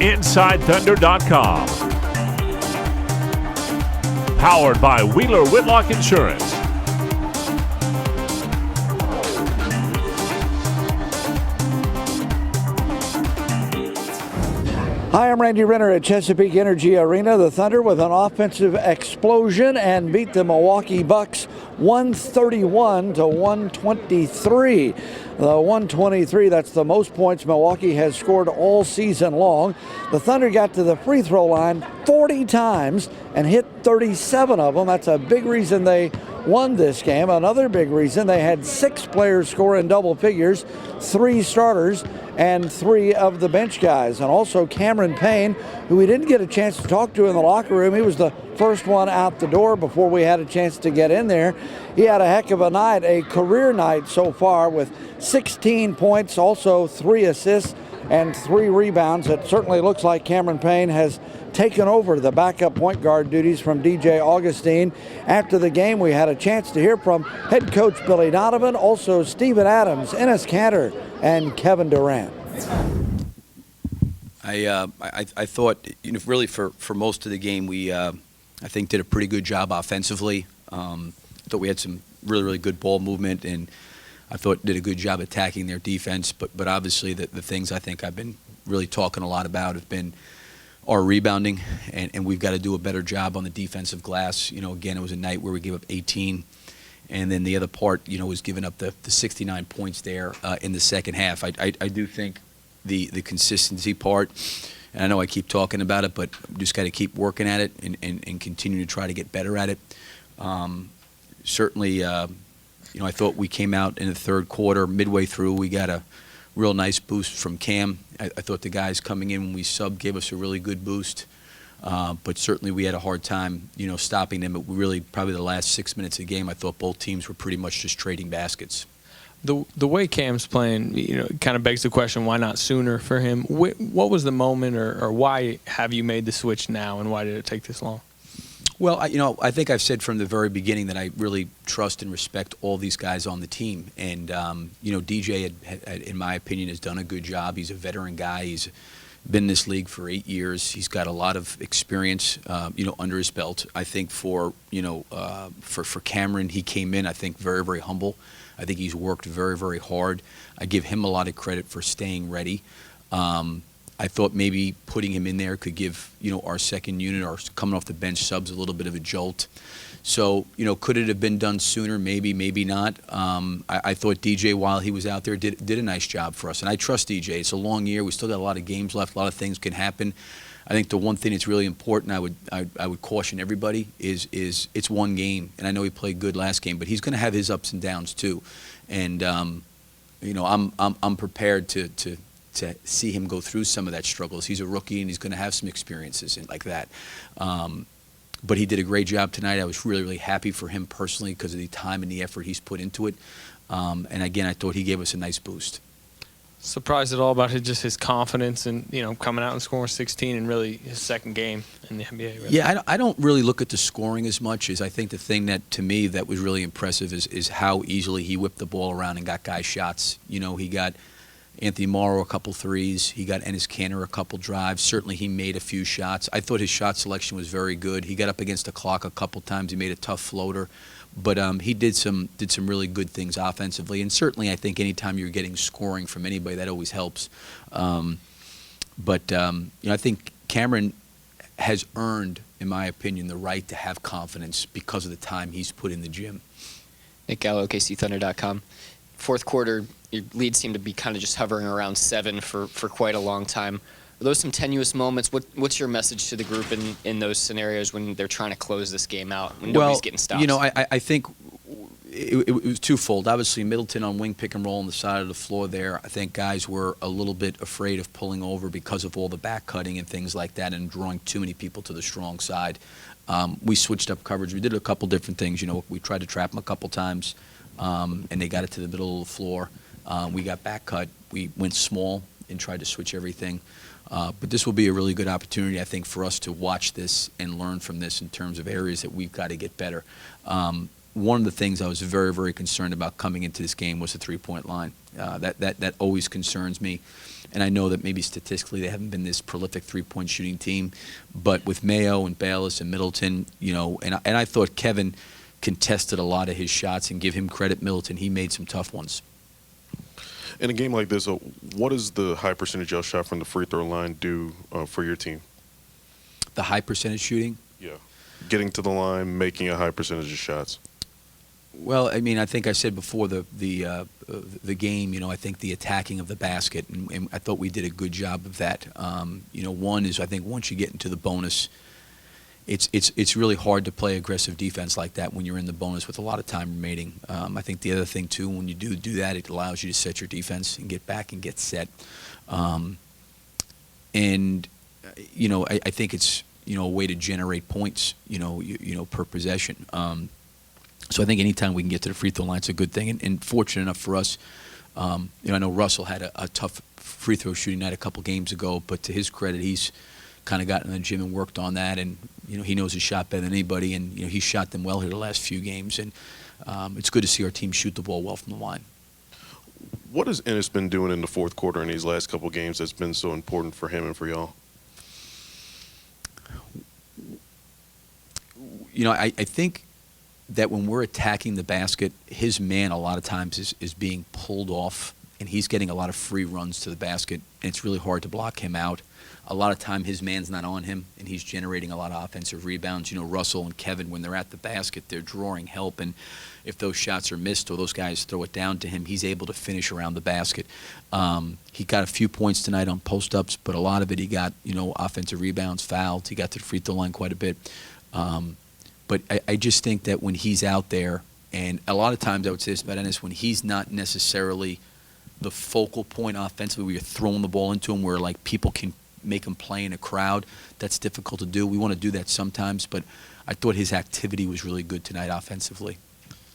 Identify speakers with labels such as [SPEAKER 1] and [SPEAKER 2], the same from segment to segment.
[SPEAKER 1] InsideThunder.com. Powered by Wheeler Whitlock Insurance.
[SPEAKER 2] Hi, I'm Randy Renner at Chesapeake Energy Arena. The Thunder with an offensive explosion and beat the Milwaukee Bucks 131 to 123. The 123, that's the most points Milwaukee has scored all season long. The Thunder got to the free throw line 40 times and hit 37 of them. That's a big reason they won this game. Another big reason, they had 6 players score in double figures, 3 starters and 3 of the bench guys. And also Cameron Payne, who we didn't get a chance to talk to in the locker room. He was the first one out the door before we had a chance to get in there. He had a heck of a night, a career night so far, with 16 points, also 3 assists and 3 rebounds. It certainly looks like Cameron Payne has taken over the backup point guard duties from DJ Augustine. After the game, we had a chance to hear from head coach Billy Donovan, also Steven Adams, Enes Kanter, and Kevin Durant.
[SPEAKER 3] I thought, really for most of the game, we I think did a pretty good job offensively. Thought we had some really good ball movement, and I thought did a good job attacking their defense. But obviously the things I think I've been really talking a lot about have been our rebounding, and we've got to do a better job on the defensive glass. Again, it was a night where we gave up 18. And then the other part, was giving up the 69 points there in the second half. I do think the consistency part, and I know I keep talking about it, but just got to keep working at it and continue to try to get better at it. Certainly, I thought we came out in the third quarter, midway through, we got a real nice boost from Cam. I thought the guys coming in when we subbed gave us a really good boost. But certainly we had a hard time, stopping them. But really, probably the last 6 minutes of the game, I thought both teams were pretty much just trading baskets.
[SPEAKER 4] The way Cam's playing, kind of begs the question, why not sooner for him? What was the moment, or why have you made the switch now, and why did it take this long?
[SPEAKER 3] Well, I think I've said from the very beginning that I really trust and respect all these guys on the team. And, DJ, in my opinion, has done a good job. He's a veteran guy. He's been in this league for 8 years. He's got a lot of experience, under his belt. I think for Cameron, he came in, I think, very humble. I think he's worked very hard. I give him a lot of credit for staying ready. I thought maybe putting him in there could give, our second unit, or coming off the bench subs, a little bit of a jolt. So, could it have been done sooner? Maybe not. I thought DJ, while he was out there, did a nice job for us. And I trust DJ. It's a long year. We still got a lot of games left. A lot of things can happen. I think the one thing that's really important, I would caution everybody, is it's one game. And I know he played good last game, but he's going to have his ups and downs too. And I'm prepared to see him go through some of that struggles. He's a rookie, and he's going to have some experiences like that. But he did a great job tonight. I was really happy for him personally because of the time and the effort he's put into it. And again, I thought he gave us a nice boost.
[SPEAKER 4] Surprised at all about his confidence and coming out and scoring 16 in really his second game in the NBA. Really.
[SPEAKER 3] Yeah, I don't really look at the scoring as much as I think the thing that to me that was really impressive is how easily he whipped the ball around and got guys shots. He got Anthony Morrow a couple threes. He got Enes Kanter a couple drives. Certainly he made a few shots. I thought his shot selection was very good. He got up against the clock a couple times. He made a tough floater. But he did some really good things offensively. And certainly I think anytime you're getting scoring from anybody, that always helps. I think Cameron has earned, in my opinion, the right to have confidence because of the time he's put in the gym.
[SPEAKER 5] Nick Gallo, OKCThunder.com. Fourth quarter, your lead seemed to be kind of just hovering around 7 for quite a long time. Are those some tenuous moments? What's your message to the group in those scenarios when they're trying to close this game out, when nobody's getting stops?
[SPEAKER 3] I think it was twofold. Obviously, Middleton on wing pick and roll on the side of the floor there. I think guys were a little bit afraid of pulling over because of all the back cutting and things like that and drawing too many people to the strong side. We switched up coverage. We did a couple different things. We tried to trap them a couple times, and they got it to the middle of the floor. We got back cut. We went small and tried to switch everything. But this will be a really good opportunity, I think, for us to watch this and learn from this in terms of areas that we've got to get better. one of the things I was very, very concerned about coming into this game was the three-point line. That always concerns me. And I know that maybe statistically they haven't been this prolific three-point shooting team, but with Mayo and Bayless and Middleton, and I thought Kevin contested a lot of his shots, and give him credit, Middleton, he made some tough ones.
[SPEAKER 6] In a game like this, what does the high percentage shot from the free throw line do for your team?
[SPEAKER 3] The high percentage shooting?
[SPEAKER 6] Yeah. Getting to the line, making a high percentage of shots.
[SPEAKER 3] Well, I mean, I think I said before the game, I think the attacking of the basket, and I thought we did a good job of that. One is I think once you get into the bonus, it's really hard to play aggressive defense like that when you're in the bonus with a lot of time remaining. I think the other thing too, when you do that, it allows you to set your defense and get back and get set. I think it's a way to generate points, per possession. So I think anytime we can get to the free throw line, it's a good thing. And fortunate enough for us, I know Russell had a tough free throw shooting night a couple games ago, but to his credit, he's kind of gotten in the gym and worked on that, and he knows his shot better than anybody, and he shot them well here the last few games, and it's good to see our team shoot the ball well from the line.
[SPEAKER 6] What has Enes been doing in the fourth quarter in these last couple games that's been so important for him and for y'all?
[SPEAKER 3] I think that when we're attacking the basket, his man a lot of times is being pulled off, and he's getting a lot of free runs to the basket, and it's really hard to block him out. A lot of time his man's not on him, and he's generating a lot of offensive rebounds. Russell and Kevin, when they're at the basket, they're drawing help, and if those shots are missed or those guys throw it down to him, he's able to finish around the basket. He got a few points tonight on post-ups, but a lot of it he got, offensive rebounds, fouled. He got to the free throw line quite a bit. But I just think that when he's out there, and a lot of times I would say this about Enes, when he's not necessarily the focal point offensively, where you're throwing the ball into him, where like people can make him play in a crowd, that's difficult to do. We want to do that sometimes, but I thought his activity was really good tonight offensively.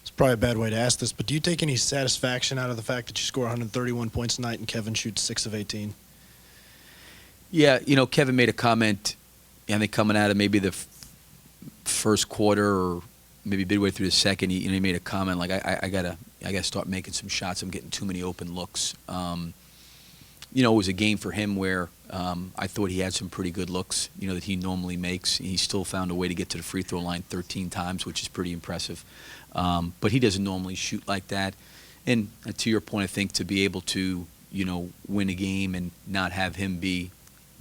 [SPEAKER 7] It's probably a bad way to ask this, but do you take any satisfaction out of the fact that you score 131 points tonight and Kevin shoots 6 of 18?
[SPEAKER 3] Yeah, Kevin made a comment, I think coming out of maybe the first quarter or maybe midway through the second, he made a comment like, I gotta start making some shots. I'm getting too many open looks. It was a game for him where I thought he had some pretty good looks, that he normally makes. He still found a way to get to the free throw line 13 times, which is pretty impressive. But he doesn't normally shoot like that. And to your point, I think to be able to, win a game and not have him be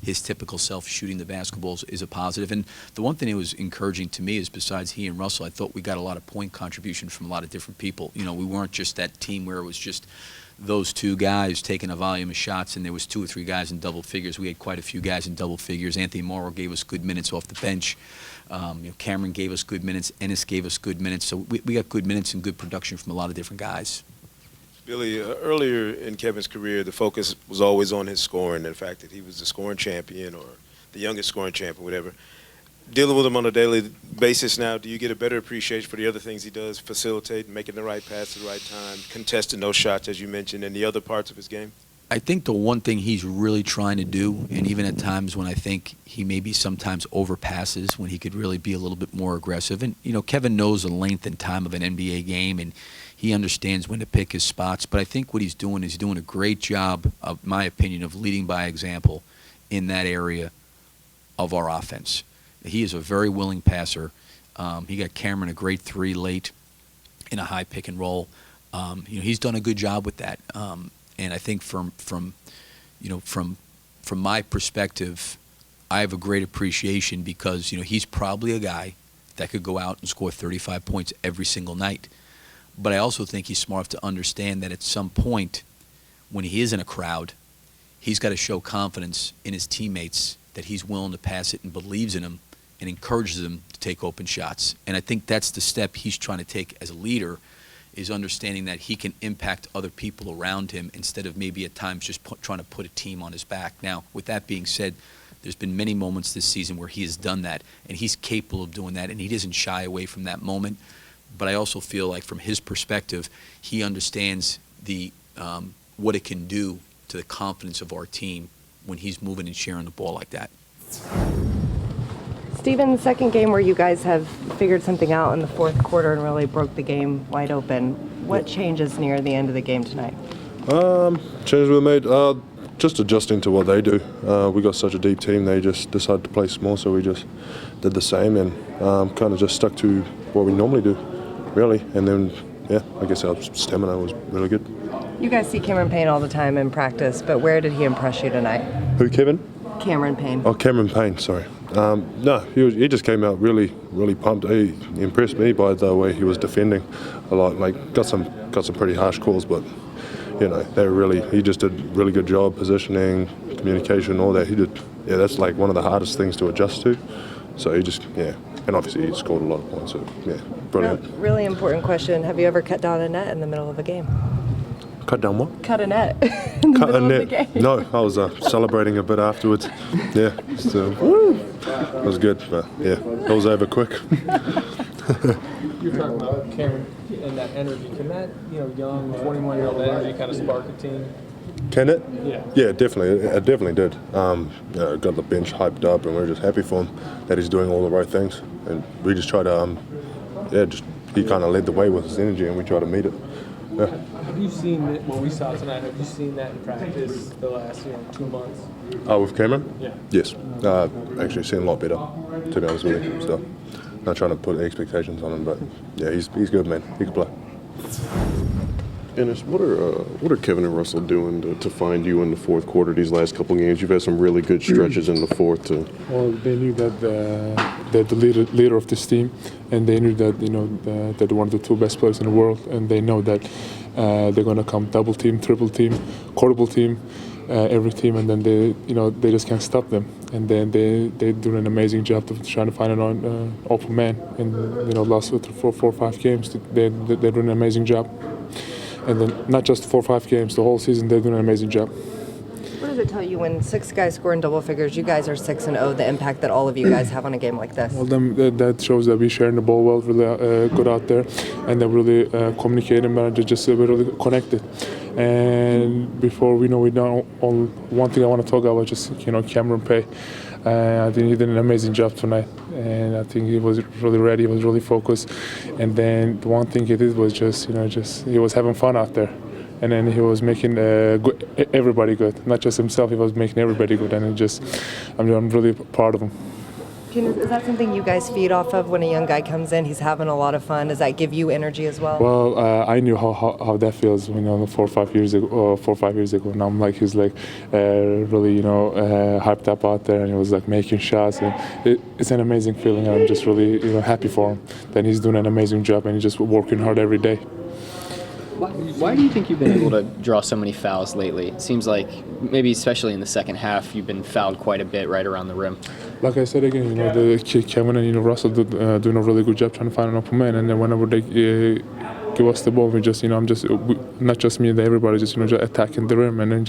[SPEAKER 3] his typical self shooting the basketballs is a positive. And the one thing that was encouraging to me is besides he and Russell, I thought we got a lot of point contribution from a lot of different people. We weren't just that team where it was just those two guys taking a volume of shots and there was 2 or 3 guys in double figures. We had quite a few guys in double figures. Anthony Morrow gave us good minutes off the bench. Cameron gave us good minutes. Enes gave us good minutes. So we got good minutes and good production from a lot of different guys.
[SPEAKER 8] Billy, earlier in Kevin's career, the focus was always on his scoring and the fact that he was the scoring champion or the youngest scoring champion, whatever. Dealing with him on a daily basis now, do you get a better appreciation for the other things he does, facilitate, making the right pass at the right time, contesting those shots, as you mentioned, and the other parts of his game?
[SPEAKER 3] I think the one thing he's really trying to do, and even at times when I think he maybe sometimes overpasses, when he could really be a little bit more aggressive. And, Kevin knows the length and time of an NBA game, and he understands when to pick his spots. But I think what he's doing is doing a great job, of my opinion, of leading by example in that area of our offense. He is a very willing passer. He got Cameron a great 3 late in a high pick and roll. He's done a good job with that. And I think from my perspective, I have a great appreciation because he's probably a guy that could go out and score 35 points every single night. But I also think he's smart enough to understand that at some point, when he is in a crowd, he's got to show confidence in his teammates that he's willing to pass it and believes in them and encourages them to take open shots. And I think that's the step he's trying to take as a leader, is understanding that he can impact other people around him instead of maybe at times just trying to put a team on his back. Now, with that being said, there's been many moments this season where he has done that, and he's capable of doing that, and he doesn't shy away from that moment. But I also feel like from his perspective, he understands the what it can do to the confidence of our team when he's moving and sharing the ball like that.
[SPEAKER 9] Steven, the second game where you guys have figured something out in the fourth quarter and really broke the game wide open. What changes near the end of the game tonight?
[SPEAKER 10] Changes we made, just adjusting to what they do. We got such a deep team, they just decided to play small, so we just did the same and kind of just stuck to what we normally do, really. And then, yeah, I guess our stamina was really good.
[SPEAKER 9] You guys see Cameron Payne all the time in practice, but where did he impress you tonight?
[SPEAKER 10] Who, Kevin?
[SPEAKER 9] Cameron Payne.
[SPEAKER 10] Oh, Cameron Payne, sorry. No, he just came out really, really pumped. He impressed me by the way he was defending a lot. Like, got some pretty harsh calls, but you know, he just did a really good job positioning, communication, all that. He did, yeah, that's like one of the hardest things to adjust to. So he just, yeah, and obviously he scored a lot of points, so yeah, brilliant.
[SPEAKER 9] Really important question. Have you ever cut down a net in the middle of a game?
[SPEAKER 10] Cut down what?
[SPEAKER 9] Cut a net in the middle of the game.
[SPEAKER 10] No, I was celebrating a bit afterwards. Yeah, so it was good, but yeah, it was over quick.
[SPEAKER 4] You're talking about Cameron and that energy. Can that, young 21-year-old energy kind of spark a team?
[SPEAKER 10] Can it?
[SPEAKER 4] Yeah.
[SPEAKER 10] Yeah, definitely. It definitely did. Got the bench hyped up, and we're just happy for him that he's doing all the right things. And we just try to, he kind of led the way with his energy, and we try to meet it. Yeah.
[SPEAKER 4] Have you seen what we saw tonight? Have you seen that in practice the last 2 months?
[SPEAKER 10] Oh, with Cameron?
[SPEAKER 4] Yeah.
[SPEAKER 10] Yes. Actually, seen a lot better, to be honest with you. So, not trying to put expectations on him, but yeah, he's good, man. He can play.
[SPEAKER 6] Enes, what are Kevin and Russell doing to find you in the fourth quarter? These last couple games, you've had some really good stretches in the fourth.
[SPEAKER 11] Well, they knew that they're the leader of this team, and they knew that that they're one of the two best players in the world, and they know that they're going to come double team, triple team, quarterable team, every team, and then they just can't stop them. And then they do an amazing job of trying to find an open man. And last 4 or 5 games, they're doing an amazing job. And then not just 4 or 5 games, the whole season they're doing an amazing job.
[SPEAKER 9] What does it tell you when 6 guys score in double figures? You guys are 6-0. The impact that all of you guys have on a game like this.
[SPEAKER 11] Well, then that shows that we're sharing the ball well, really good out there, and they're really communicating, and just really connected. And before we know, one thing I want to talk about just Cameron Payne. I think he did an amazing job tonight, and I think he was really ready. He was really focused, and then the one thing he did was just he was having fun out there, and then he was making everybody good, not just himself. He was making everybody good, and I'm really proud of him.
[SPEAKER 9] Is that something you guys feed off of when a young guy comes in? He's having a lot of fun. Does that give you energy as well?
[SPEAKER 11] Well, I knew how that feels. 4 or 5 years ago. Now I'm he's really hyped up out there, and he was making shots, and it's an amazing feeling. I'm just really happy for him. That he's doing an amazing job, and he's just working hard every day.
[SPEAKER 5] Why do you think you've been able to draw so many fouls lately? It seems like maybe especially in the second half, you've been fouled quite a bit right around the rim.
[SPEAKER 11] Like I said again, the Kevin and Russell doing a really good job trying to find an open man, and then whenever they give us the ball, we just not just me, everybody just attacking the rim, and then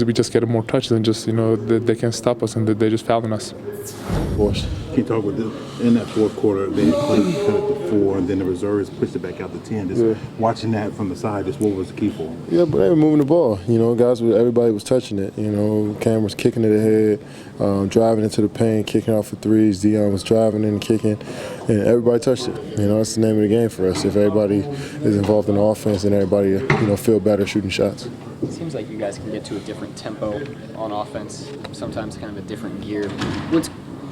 [SPEAKER 11] we just get more touches, and they can't stop us, and they're just fouling us.
[SPEAKER 12] Of course, he talked with in that fourth quarter, they cut it to 4, and then the reserves pushed it back out to 10. Just watching that from the side, what was the key for them?
[SPEAKER 13] Yeah, but they were moving the ball. Everybody was touching it. Cam was kicking it ahead, driving into the paint, kicking off for threes. Dion was driving in and kicking, and everybody touched it. That's the name of the game for us. If everybody is involved in the offense, then everybody feel better shooting shots.
[SPEAKER 5] It seems like you guys can get to a different tempo on offense, sometimes kind of a different gear. What's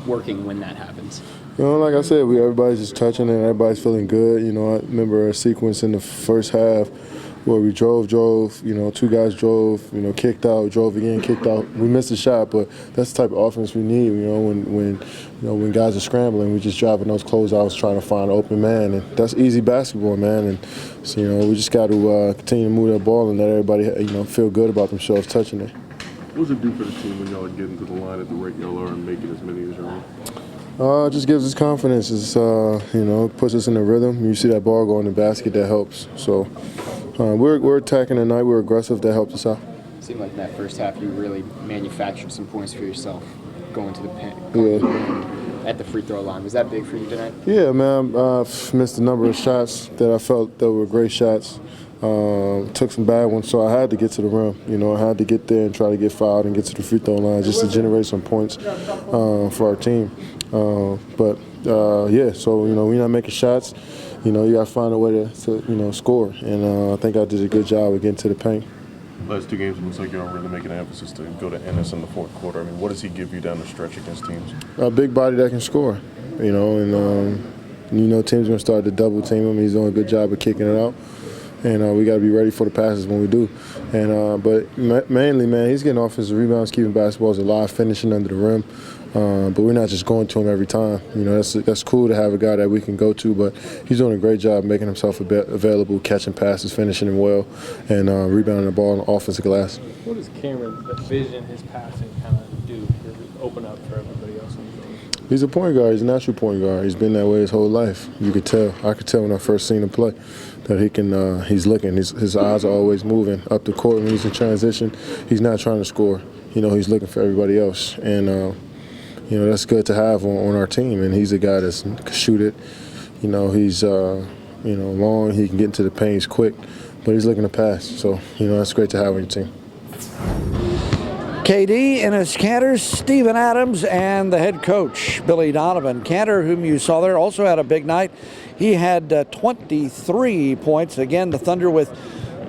[SPEAKER 5] working when that happens?
[SPEAKER 13] Like I said, everybody's just touching and everybody's feeling good. I remember a sequence in the first half where we drove, 2 guys drove, kicked out, drove again, kicked out. We missed a shot, but that's the type of offense we need, when guys are scrambling, we just driving those closeouts, trying to find an open man, and that's easy basketball, man. And so, we just got to continue to move that ball and let everybody, feel good about themselves touching it.
[SPEAKER 6] What does it do for the team when y'all are getting to the line at the rate y'all are and making as many as y'all are?
[SPEAKER 13] It just gives us confidence. It's, puts us in a rhythm. You see that ball go in the basket, that helps. So we're attacking tonight. We're aggressive. That helps us out.
[SPEAKER 5] It seemed like in that first half you really manufactured some points for yourself going to the paint. At the free throw line. Was that big for you tonight?
[SPEAKER 13] Yeah, man. I've missed a number of shots that I felt that were great shots. Took some bad ones, so I had to get to the rim. You know, I had to get there and try to get fouled and get to the free throw line just to generate some points for our team. Yeah, so, you know, we're not making shots. You know, you got to find a way to score. And I think I did a good job of getting to the paint.
[SPEAKER 6] Last two games, it looks like you're really making an emphasis to go to Enes in the fourth quarter. I mean, what does he give you down the stretch against teams?
[SPEAKER 13] A big body that can score, you know, and teams are going to start to double team him. He's doing a good job of kicking it out. And we got to be ready for the passes when we do. And but mainly, man, he's getting offensive rebounds, keeping basketballs alive, finishing under the rim. But we're not just going to him every time. You know, that's cool to have a guy that we can go to, but he's doing a great job making himself available, catching passes, finishing them well, and rebounding the ball on the offensive glass.
[SPEAKER 4] What does Cameron's vision, his passing kind of do? Does it open up for everybody else on the team?
[SPEAKER 13] He's a point guard. He's a natural point guard. He's been that way his whole life. You could tell. I could tell when I first seen him play that he can. He's looking. His eyes are always moving up the court when he's in transition. He's not trying to score. You know, he's looking for everybody else, and you know, that's good to have on our team. And he's a guy that can shoot it. You know, he's long. He can get into the paint. He's quick, but he's looking to pass. So you know, that's great to have on your team.
[SPEAKER 2] KD, Enes Kanter, Steven Adams, and the head coach, Billy Donovan. Kanter, whom you saw there, also had a big night. He had 23 points. Again, the Thunder with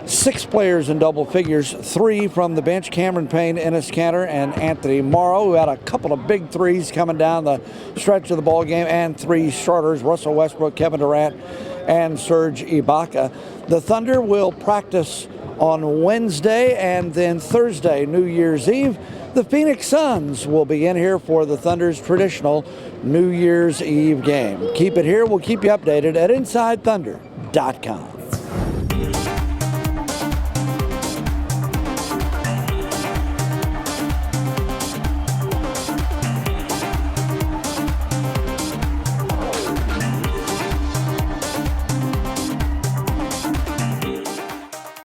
[SPEAKER 2] 6 players in double figures, 3 from the bench, Cameron Payne, Enes Kanter, and Anthony Morrow, who had a couple of big threes coming down the stretch of the ball game, and 3 starters, Russell Westbrook, Kevin Durant, and Serge Ibaka. The Thunder will practice on Wednesday, and then Thursday, New Year's Eve, the Phoenix Suns will be in here for the Thunder's traditional New Year's Eve game. Keep it here. We'll keep you updated at InsideThunder.com.